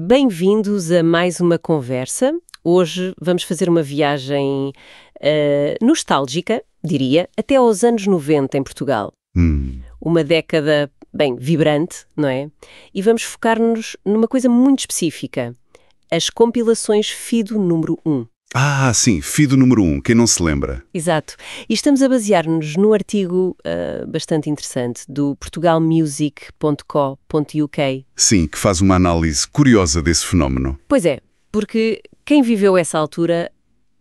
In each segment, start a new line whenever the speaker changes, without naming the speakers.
Bem-vindos a mais uma conversa. Hoje vamos fazer uma viagem nostálgica, diria, até aos anos 90 em Portugal. Uma década, bem, vibrante, não é? E vamos focar-nos numa coisa muito específica. As compilações FIDO número 1.
Ah, sim, FIDO número 1, quem não se lembra?
Exato. E estamos a basear-nos no artigo bastante interessante do portugalmusic.co.uk.
Sim, que faz uma análise curiosa desse fenómeno.
Pois é, porque quem viveu essa altura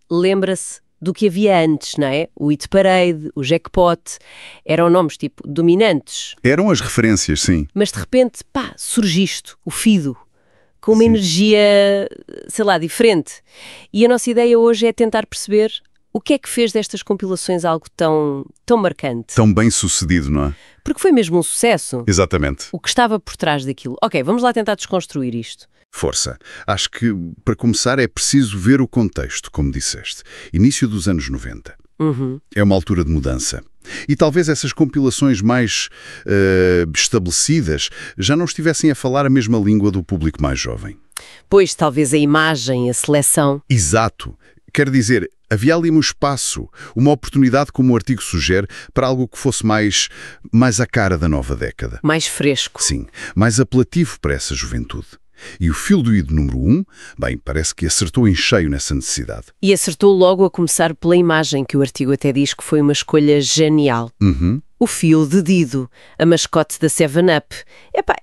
lembra-se do que havia antes, não é? O Hit Parade, o Jackpot, eram nomes tipo dominantes.
Eram as referências, sim.
Mas de repente, surge isto, o FIDO, com uma energia, sei lá, diferente. E a nossa ideia hoje é tentar perceber o que é que fez destas compilações algo tão marcante.
Tão bem sucedido, não é?
Porque foi mesmo um sucesso.
Exatamente.
O que estava por trás daquilo. Ok, vamos lá tentar desconstruir isto.
Força. Acho que, para começar, é preciso ver o contexto, como disseste. Início dos anos 90. É uma altura de mudança. E talvez essas compilações mais estabelecidas já não estivessem a falar a mesma língua do público mais jovem.
Pois, talvez a imagem, a seleção.
Exato. Quer dizer, havia ali um espaço, uma oportunidade, como o artigo sugere, para algo que fosse mais à cara da nova década.
Mais fresco.
Sim, mais apelativo para essa juventude. E o FIDO número 1, bem, parece que acertou em cheio nessa necessidade.
E acertou logo a começar pela imagem, que o artigo até diz que foi uma escolha genial. O fio de Dido, a mascote da 7-Up.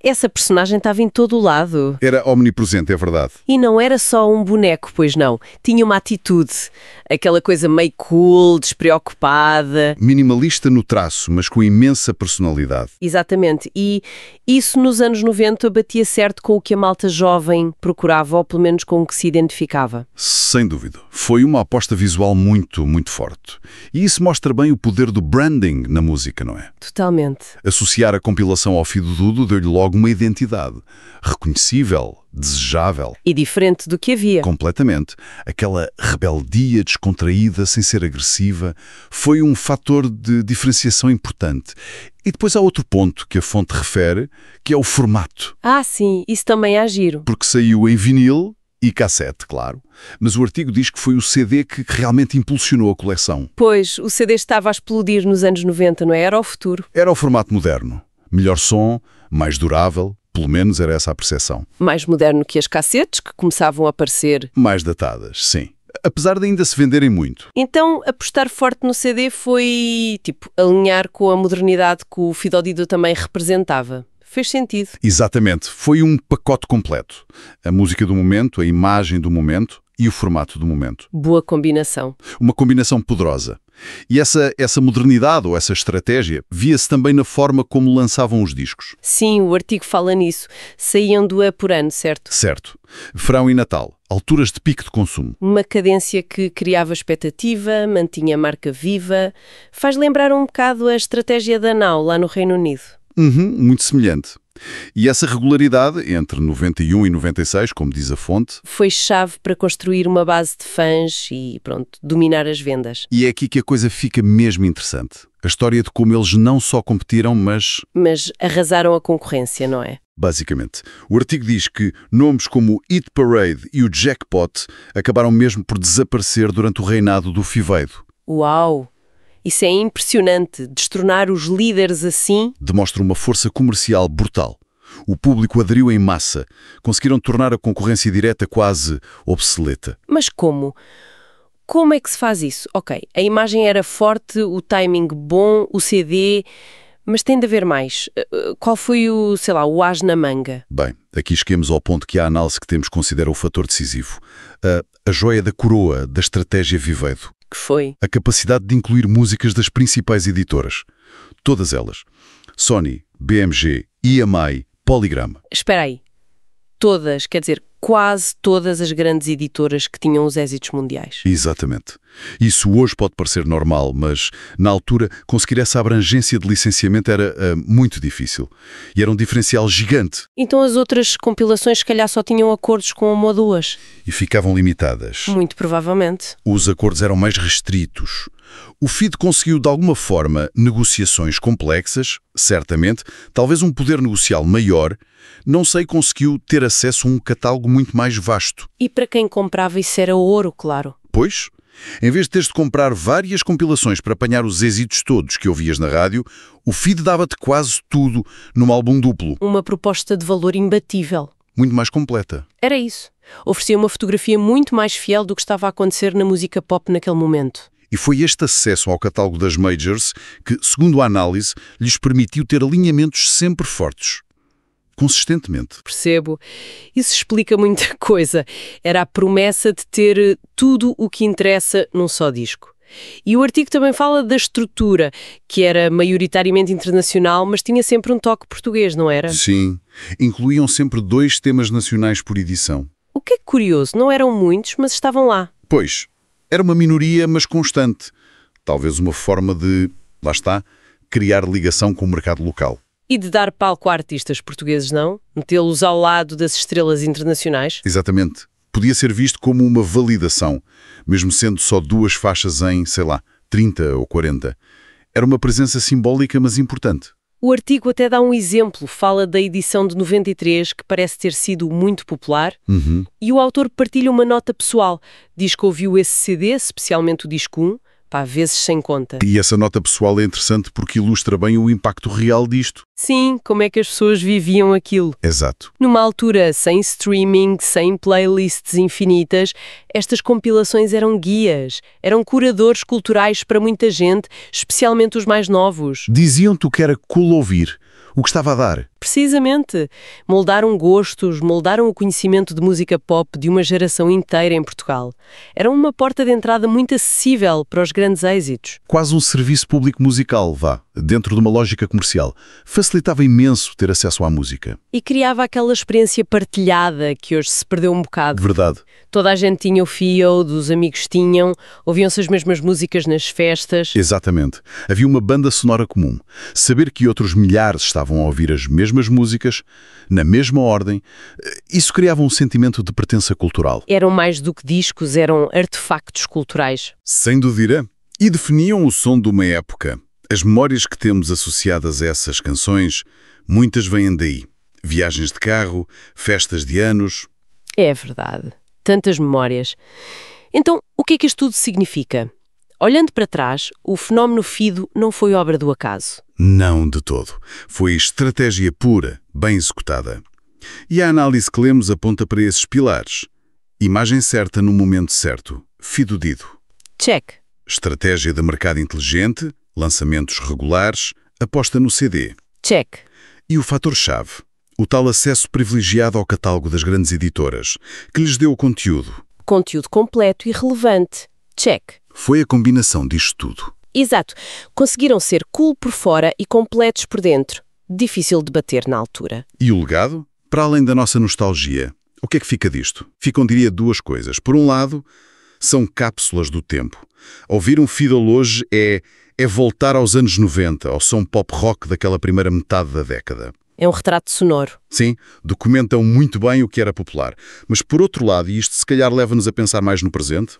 Essa personagem estava em todo o lado.
Era omnipresente, é verdade.
E não era só um boneco, pois não. Tinha uma atitude. Aquela coisa meio cool, despreocupada.
Minimalista no traço, mas com imensa personalidade.
Exatamente. E isso nos anos 90 batia certo com o que a malta jovem procurava, ou pelo menos com o que se identificava.
Sem dúvida. Foi uma aposta visual muito, muito forte. E isso mostra bem o poder do branding na música, não é?
Totalmente.
Associar a compilação ao FIDO deu-lhe logo uma identidade. Reconhecível, desejável.
E diferente do que havia.
Completamente. Aquela rebeldia descontraída, sem ser agressiva, foi um fator de diferenciação importante. E depois há outro ponto que a fonte refere, que é o formato.
Ah, sim, isso também é giro.
Porque saiu em vinil e cassete, claro. Mas o artigo diz que foi o CD que realmente impulsionou a coleção.
Pois, o CD estava a explodir nos anos 90, não é? Era o futuro.
Era o formato moderno. Melhor som, mais durável, pelo menos era essa a percepção.
Mais moderno que as cassetes, que começavam a aparecer.
Mais datadas, sim. Apesar de ainda se venderem muito.
Então, apostar forte no CD foi, alinhar com a modernidade que o FIDO Dido também representava. Fez sentido.
Exatamente. Foi um pacote completo. A música do momento, a imagem do momento e o formato do momento.
Boa combinação.
Uma combinação poderosa. E essa modernidade ou essa estratégia via-se também na forma como lançavam os discos.
Sim, o artigo fala nisso. Saíam do por ano, certo?
Certo. Verão e Natal. Alturas de pico de consumo.
Uma cadência que criava expectativa, mantinha a marca viva. Faz lembrar um bocado a estratégia da Now, lá no Reino Unido.
Muito semelhante. E essa regularidade, entre 91 e 96, como diz a fonte,
foi chave para construir uma base de fãs e, dominar as vendas.
E é aqui que a coisa fica mesmo interessante. A história de como eles não só competiram, mas
arrasaram a concorrência, não é?
Basicamente. O artigo diz que nomes como o Hit Parade e o Jackpot acabaram mesmo por desaparecer durante o reinado do Fivedo.
Uau! Isso é impressionante, destronar os líderes assim.
Demonstra uma força comercial brutal. O público aderiu em massa. Conseguiram tornar a concorrência direta quase obsoleta.
Mas como? Como é que se faz isso? Ok, a imagem era forte, o timing bom, o CD... Mas tem de haver mais. Qual foi o as na manga?
Bem, aqui cheguemos ao ponto que a análise que temos considera o fator decisivo. A joia da coroa da estratégia Vivedo.
Que foi?
A capacidade de incluir músicas das principais editoras. Todas elas. Sony, BMG, EMI, Polygram.
Espera aí. Todas, quer dizer, quase todas as grandes editoras que tinham os êxitos mundiais.
Exatamente. Isso hoje pode parecer normal, mas na altura conseguir essa abrangência de licenciamento era muito difícil. E era um diferencial gigante.
Então as outras compilações se calhar só tinham acordos com uma ou duas.
E ficavam limitadas.
Muito provavelmente.
Os acordos eram mais restritos. O FID conseguiu, de alguma forma, negociações complexas, certamente, talvez um poder negocial maior, não sei, conseguiu ter acesso a um catálogo muito mais vasto.
E para quem comprava isso era ouro, claro.
Pois, em vez de teres de comprar várias compilações para apanhar os êxitos todos que ouvias na rádio, o FID dava-te quase tudo num álbum duplo.
Uma proposta de valor imbatível.
Muito mais completa.
Era isso. Oferecia uma fotografia muito mais fiel do que estava a acontecer na música pop naquele momento.
E foi este acesso ao catálogo das majors que, segundo a análise, lhes permitiu ter alinhamentos sempre fortes. Consistentemente.
Percebo. Isso explica muita coisa. Era a promessa de ter tudo o que interessa num só disco. E o artigo também fala da estrutura, que era maioritariamente internacional, mas tinha sempre um toque português, não era?
Sim. Incluíam sempre 2 temas nacionais por edição.
O que é curioso, não eram muitos, mas estavam lá.
Pois, era uma minoria, mas constante. Talvez uma forma de, lá está, criar ligação com o mercado local.
E de dar palco a artistas portugueses, não? Metê-los ao lado das estrelas internacionais?
Exatamente. Podia ser visto como uma validação, mesmo sendo só 2 faixas em, sei lá, 30 ou 40. Era uma presença simbólica, mas importante.
O artigo até dá um exemplo, fala da edição de 93, que parece ter sido muito popular, e o autor partilha uma nota pessoal. Diz que ouviu esse CD, especialmente o disco 1, vezes sem conta.
E essa nota pessoal é interessante porque ilustra bem o impacto real disto.
Sim, como é que as pessoas viviam aquilo.
Exato.
Numa altura sem streaming, sem playlists infinitas, estas compilações eram guias, eram curadores culturais para muita gente, especialmente os mais novos.
Diziam-te o que era cool ouvir, o que estava a dar.
Precisamente. Moldaram gostos, moldaram o conhecimento de música pop de uma geração inteira em Portugal. Era uma porta de entrada muito acessível para os grandes êxitos.
Quase um serviço público musical, dentro de uma lógica comercial. Facilitava imenso ter acesso à música.
E criava aquela experiência partilhada que hoje se perdeu um bocado.
Verdade.
Toda a gente tinha o Field, os amigos tinham, ouviam-se as mesmas músicas nas festas.
Exatamente. Havia uma banda sonora comum. Saber que outros milhares estavam a ouvir as mesmas músicas, na mesma ordem, isso criava um sentimento de pertença cultural.
Eram mais do que discos, eram artefactos culturais.
Sem dúvida. E definiam o som de uma época. As memórias que temos associadas a essas canções, muitas vêm daí. Viagens de carro, festas de anos...
É verdade. Tantas memórias. Então, o que é que isto tudo significa? Olhando para trás, o fenómeno FIDO não foi obra do acaso.
Não de todo. Foi estratégia pura, bem executada. E a análise que lemos aponta para esses pilares. Imagem certa no momento certo. FIDO-DIDO.
Check.
Estratégia de mercado inteligente, lançamentos regulares, aposta no CD.
Check.
E o fator-chave. O tal acesso privilegiado ao catálogo das grandes editoras, que lhes deu o conteúdo.
Conteúdo completo e relevante. Check.
Foi a combinação disto tudo.
Exato. Conseguiram ser cool por fora e completos por dentro. Difícil de bater na altura.
E o legado? Para além da nossa nostalgia, o que é que fica disto? Ficam, diria, 2 coisas. Por um lado, são cápsulas do tempo. Ouvir um FIDO hoje é voltar aos anos 90, ao som pop-rock daquela primeira metade da década.
É um retrato sonoro.
Sim, documentam muito bem o que era popular. Mas, por outro lado, e isto se calhar leva-nos a pensar mais no presente,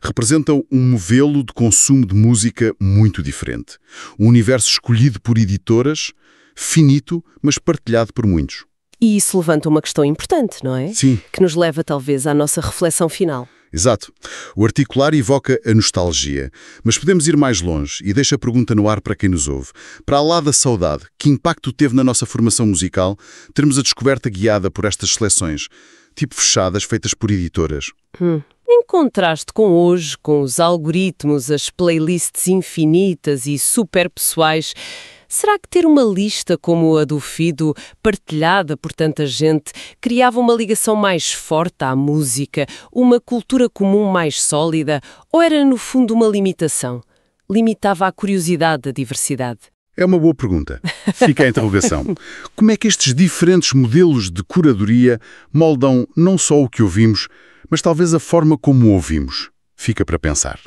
representam um modelo de consumo de música muito diferente. Um universo escolhido por editoras, finito, mas partilhado por muitos.
E isso levanta uma questão importante, não é?
Sim.
Que nos leva, talvez, à nossa reflexão final.
Exato. O articular evoca a nostalgia, mas podemos ir mais longe e deixa a pergunta no ar para quem nos ouve. Para lá da saudade, que impacto teve na nossa formação musical termos a descoberta guiada por estas seleções, tipo fechadas, feitas por editoras?
Em contraste com hoje, com os algoritmos, as playlists infinitas e super pessoais, será que ter uma lista como a do FIDO, partilhada por tanta gente, criava uma ligação mais forte à música, uma cultura comum mais sólida, ou era, no fundo, uma limitação? Limitava a curiosidade da diversidade?
É uma boa pergunta. Fica a interrogação. Como é que estes diferentes modelos de curadoria moldam não só o que ouvimos, mas talvez a forma como ouvimos? Fica para pensar.